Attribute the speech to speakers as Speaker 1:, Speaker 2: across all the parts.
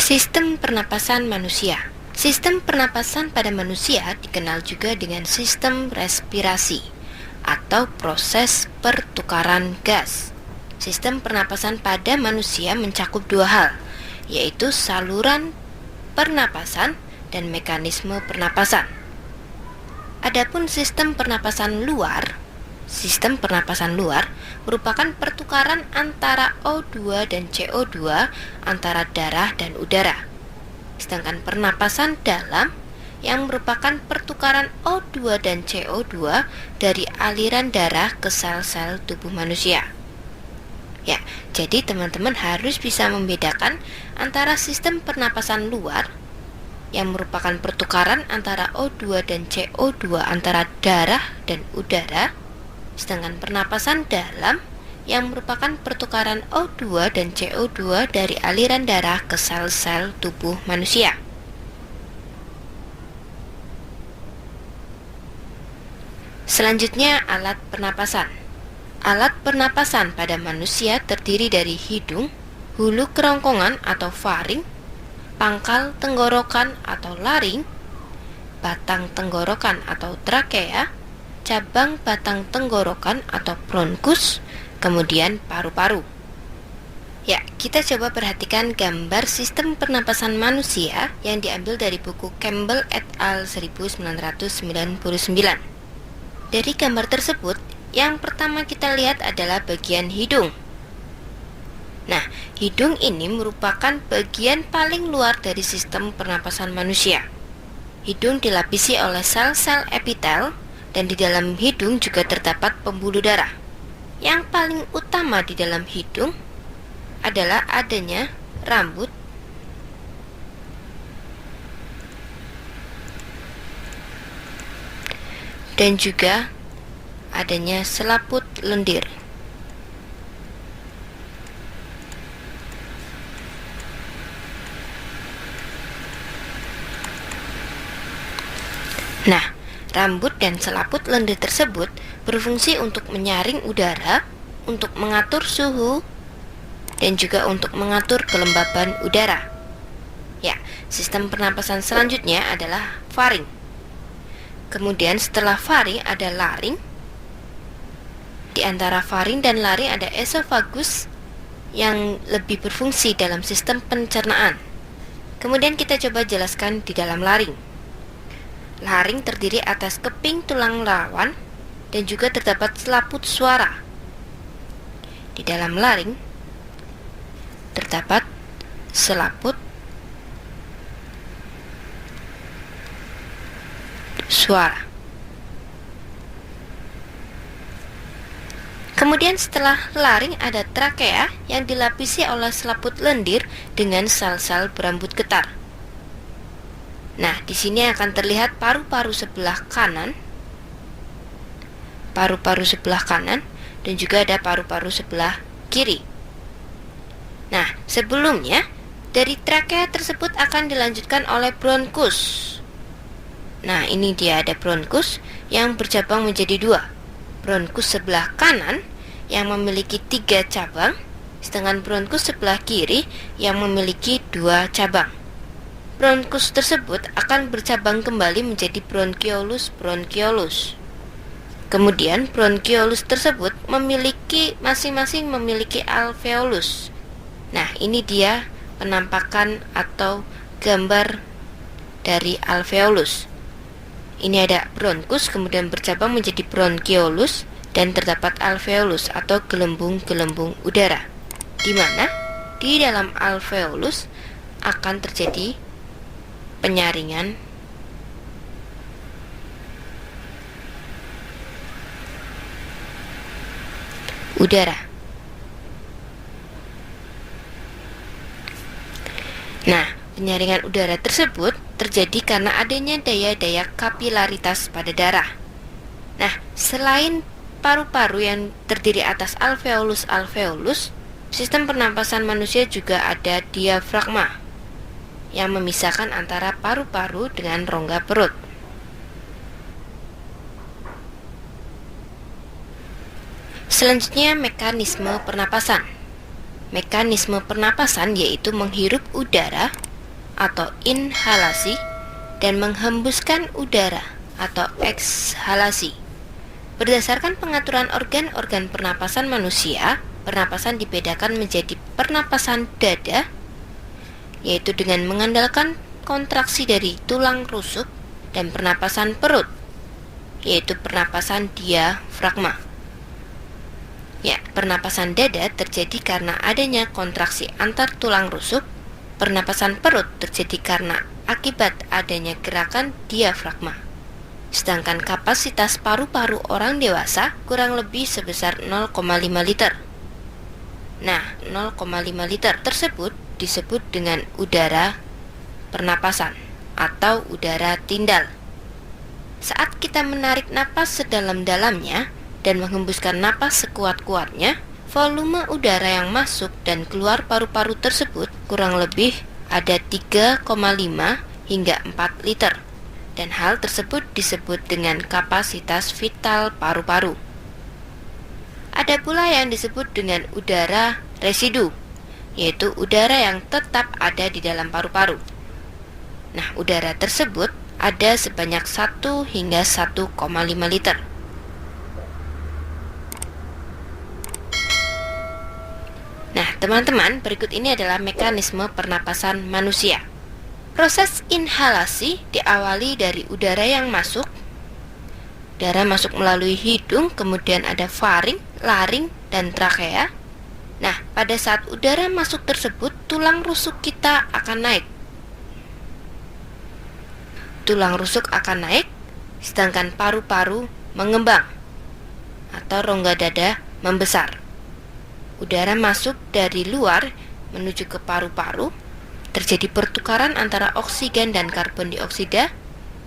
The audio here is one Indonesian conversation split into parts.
Speaker 1: Sistem pernapasan manusia. Sistem pernapasan pada manusia dikenal juga dengan sistem respirasi atau proses pertukaran gas. Sistem pernapasan pada manusia mencakup dua hal, yaitu saluran pernapasan dan mekanisme pernapasan. Adapun sistem pernapasan luar merupakan pertukaran antara O2 dan CO2 antara darah dan udara. Sedangkan pernapasan dalam yang merupakan pertukaran O2 dan CO2 dari aliran darah ke sel-sel tubuh manusia. Ya, jadi teman-teman harus bisa membedakan antara sistem pernapasan luar yang merupakan pertukaran antara O2 dan CO2 antara darah dan udara, sedangkan pernapasan dalam yang merupakan pertukaran O2 dan CO2 dari aliran darah ke sel-sel tubuh manusia. Selanjutnya, alat pernapasan. Alat pernapasan pada manusia terdiri dari hidung, hulu kerongkongan atau faring, pangkal tenggorokan atau laring, batang tenggorokan atau trakea, cabang batang tenggorokan atau bronkus, kemudian paru-paru. Ya, kita coba perhatikan gambar sistem pernapasan manusia yang diambil dari buku Campbell et al. 1999. Dari gambar tersebut, yang pertama kita lihat adalah bagian hidung. Nah, hidung ini merupakan bagian paling luar dari sistem pernapasan manusia. Hidung dilapisi oleh sel-sel epitel, dan di dalam hidung juga terdapat pembuluh darah. Yang paling utama di dalam hidung adalah adanya rambut dan juga adanya selaput lendir. Nah, rambut dan selaput lendir tersebut berfungsi untuk menyaring udara, untuk mengatur suhu, dan juga untuk mengatur kelembaban udara. Ya, sistem pernapasan selanjutnya adalah faring. Kemudian setelah faring ada laring. Di antara faring dan laring ada esofagus yang lebih berfungsi dalam sistem pencernaan. Kemudian kita coba jelaskan di dalam laring. Laring terdiri atas keping tulang rawan dan juga terdapat selaput suara. Di dalam laring terdapat selaput suara. Kemudian setelah laring ada trakea yang dilapisi oleh selaput lendir dengan sel-sel berambut getar. Nah, di sini akan terlihat paru-paru sebelah kanan, dan juga ada paru-paru sebelah kiri. Nah, sebelumnya dari trakea tersebut akan dilanjutkan oleh bronkus. Nah, ini dia ada bronkus yang bercabang menjadi dua. Bronkus sebelah kanan yang memiliki 3 cabang, sedangkan bronkus sebelah kiri yang memiliki 2 cabang. Bronkus tersebut akan bercabang kembali menjadi bronchiolus. Kemudian bronchiolus tersebut masing-masing memiliki alveolus. Nah, ini dia penampakan atau gambar dari alveolus. Ini ada bronkus, kemudian bercabang menjadi bronchiolus, dan terdapat alveolus atau gelembung-gelembung udara, di mana di dalam alveolus akan terjadi penyaringan udara. Nah, penyaringan udara tersebut terjadi karena adanya daya-daya kapilaritas pada darah. Nah, selain paru-paru yang terdiri atas alveolus, sistem pernapasan manusia juga ada diafragma yang memisahkan antara paru-paru dengan rongga perut. Selanjutnya, mekanisme pernapasan. Mekanisme pernapasan yaitu menghirup udara atau inhalasi dan menghembuskan udara atau ekshalasi. Berdasarkan pengaturan organ-organ pernapasan manusia, pernapasan dibedakan menjadi pernapasan dada, yaitu dengan mengandalkan kontraksi dari tulang rusuk, dan pernapasan perut, yaitu pernapasan diafragma. Ya, pernapasan dada terjadi karena adanya kontraksi antar tulang rusuk. Pernapasan perut terjadi karena akibat adanya gerakan diafragma. Sedangkan kapasitas paru-paru orang dewasa kurang lebih sebesar 0,5 liter. Nah, 0,5 liter tersebut disebut dengan udara pernapasan atau udara tindal. Saat kita menarik napas sedalam-dalamnya dan menghembuskan napas sekuat-kuatnya, volume udara yang masuk dan keluar paru-paru tersebut kurang lebih ada 3,5 hingga 4 liter. Dan hal tersebut disebut dengan kapasitas vital paru-paru. Ada pula yang disebut dengan udara residu, yaitu udara yang tetap ada di dalam paru-paru. Nah, udara tersebut ada sebanyak 1 hingga 1,5 liter. Nah, teman-teman, berikut ini adalah mekanisme pernapasan manusia. Proses inhalasi diawali dari udara yang masuk. Udara masuk melalui hidung, kemudian ada faring, laring, dan trakea. Nah, pada saat udara masuk tersebut, tulang rusuk kita akan naik. Tulang rusuk akan naik, sedangkan paru-paru mengembang atau rongga dada membesar. Udara masuk dari luar menuju ke paru-paru, terjadi pertukaran antara oksigen dan karbon dioksida,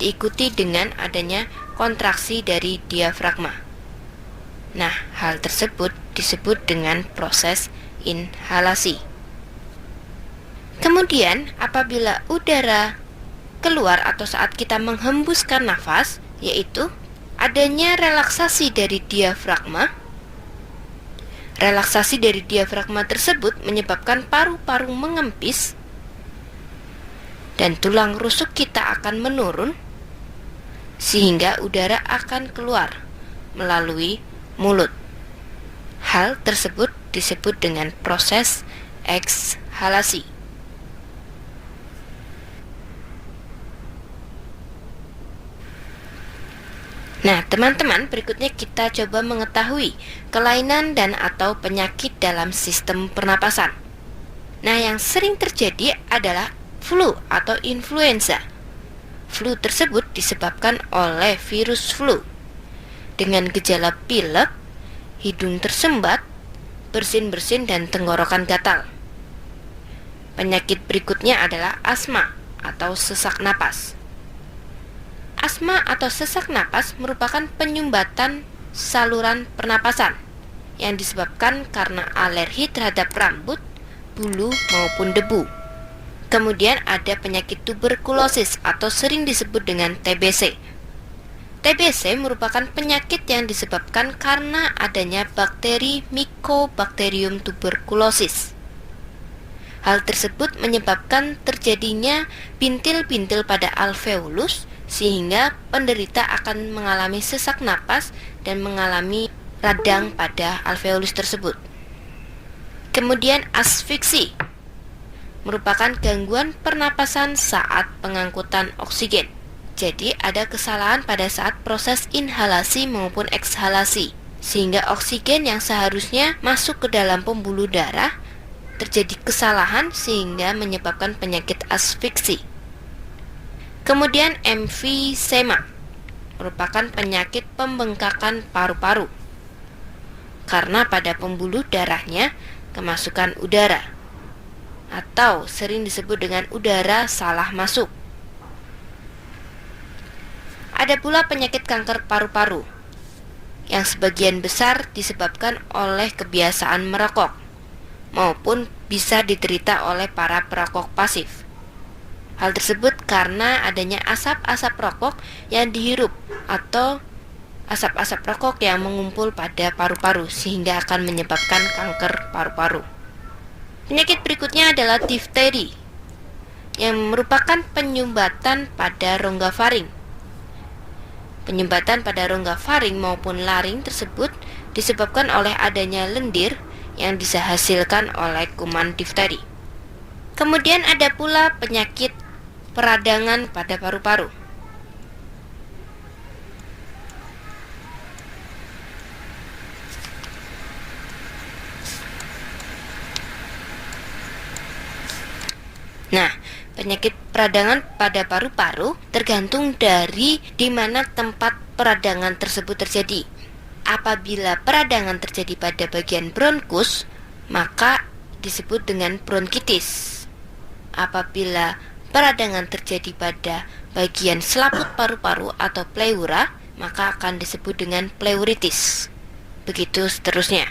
Speaker 1: diikuti dengan adanya kontraksi dari diafragma. Nah, hal tersebut disebut dengan proses inhalasi. Kemudian, apabila udara keluar atau saat kita menghembuskan nafas, yaitu adanya relaksasi dari diafragma. Relaksasi dari diafragma tersebut menyebabkan paru-paru mengempis dan tulang rusuk kita akan menurun sehingga udara akan keluar melalui mulut. Hal tersebut disebut dengan proses ekshalasi. Nah, teman-teman, berikutnya kita coba mengetahui kelainan dan atau penyakit dalam sistem pernapasan. Nah, yang sering terjadi adalah flu atau influenza. Flu tersebut disebabkan oleh virus flu dengan gejala pilek, hidung tersumbat, bersin-bersin, dan tenggorokan gatal. Penyakit berikutnya adalah asma atau sesak napas. Asma atau sesak napas merupakan penyumbatan saluran pernapasan yang disebabkan karena alergi terhadap rambut, bulu, maupun debu. Kemudian ada penyakit tuberkulosis atau sering disebut dengan TBC. TBC merupakan penyakit yang disebabkan karena adanya bakteri Mycobacterium tuberculosis. Hal tersebut menyebabkan terjadinya bintil-bintil pada alveolus sehingga penderita akan mengalami sesak napas dan mengalami radang pada alveolus tersebut. Kemudian asfiksi merupakan gangguan pernapasan saat pengangkutan oksigen. Jadi ada kesalahan pada saat proses inhalasi maupun ekshalasi, sehingga oksigen yang seharusnya masuk ke dalam pembuluh darah terjadi kesalahan sehingga menyebabkan penyakit asfiksi. Kemudian emfisema merupakan penyakit pembengkakan paru-paru karena pada pembuluh darahnya kemasukan udara atau sering disebut dengan udara salah masuk. Ada pula penyakit kanker paru-paru yang sebagian besar disebabkan oleh kebiasaan merokok maupun bisa diderita oleh para perokok pasif. Hal tersebut karena adanya asap-asap rokok yang dihirup atau asap-asap rokok yang mengumpul pada paru-paru sehingga akan menyebabkan kanker paru-paru. Penyakit berikutnya adalah difteri. yang merupakan penyumbatan pada rongga faring. Penyumbatan pada rongga faring maupun laring tersebut disebabkan oleh adanya lendir yang dihasilkan oleh kuman difteri. Kemudian ada pula penyakit peradangan pada paru-paru. Nah, penyakit peradangan pada paru-paru tergantung dari di mana tempat peradangan tersebut terjadi. Apabila peradangan terjadi pada bagian bronkus, maka disebut dengan bronkitis. Apabila peradangan terjadi pada bagian selaput paru-paru atau pleura, maka akan disebut dengan pleuritis. Begitu seterusnya.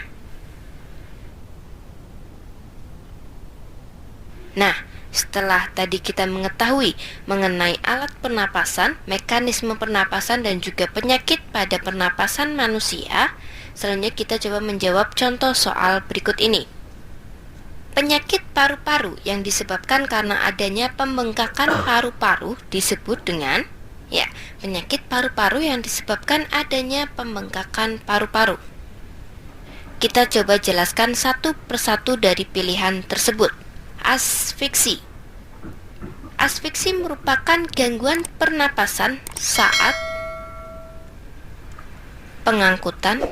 Speaker 1: Nah, setelah tadi kita mengetahui mengenai alat pernapasan, mekanisme pernapasan dan juga penyakit pada pernapasan manusia, selanjutnya kita coba menjawab contoh soal berikut ini. Penyakit paru-paru yang disebabkan karena adanya pembengkakan paru-paru disebut dengan penyakit paru-paru yang disebabkan adanya pembengkakan paru-paru. Kita coba jelaskan satu persatu dari pilihan tersebut. Asfiksi. Asfiksi merupakan gangguan pernapasan saat pengangkutan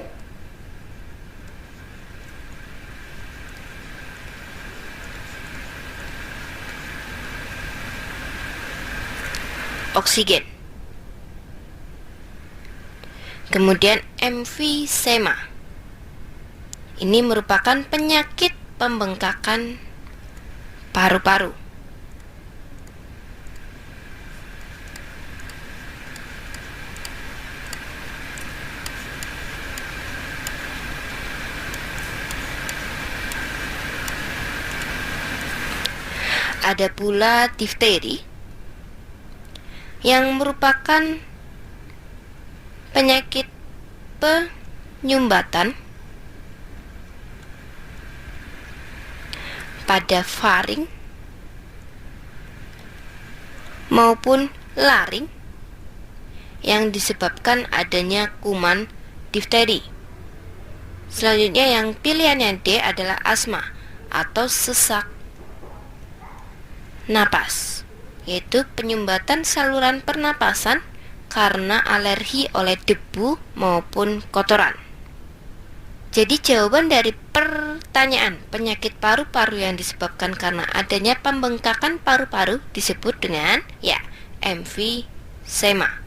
Speaker 1: oksigen. Kemudian emfisema. Ini merupakan penyakit pembengkakan paru-paru. Ada pula difteri yang merupakan penyakit penyumbatan pada faring maupun laring yang disebabkan adanya kuman difteri. Selanjutnya yang pilihannya D adalah asma atau sesak napas, yaitu penyumbatan saluran pernapasan karena alergi oleh debu maupun kotoran. Jadi jawaban dari pertanyaan penyakit paru-paru yang disebabkan karena adanya pembengkakan paru-paru disebut dengan emfisema.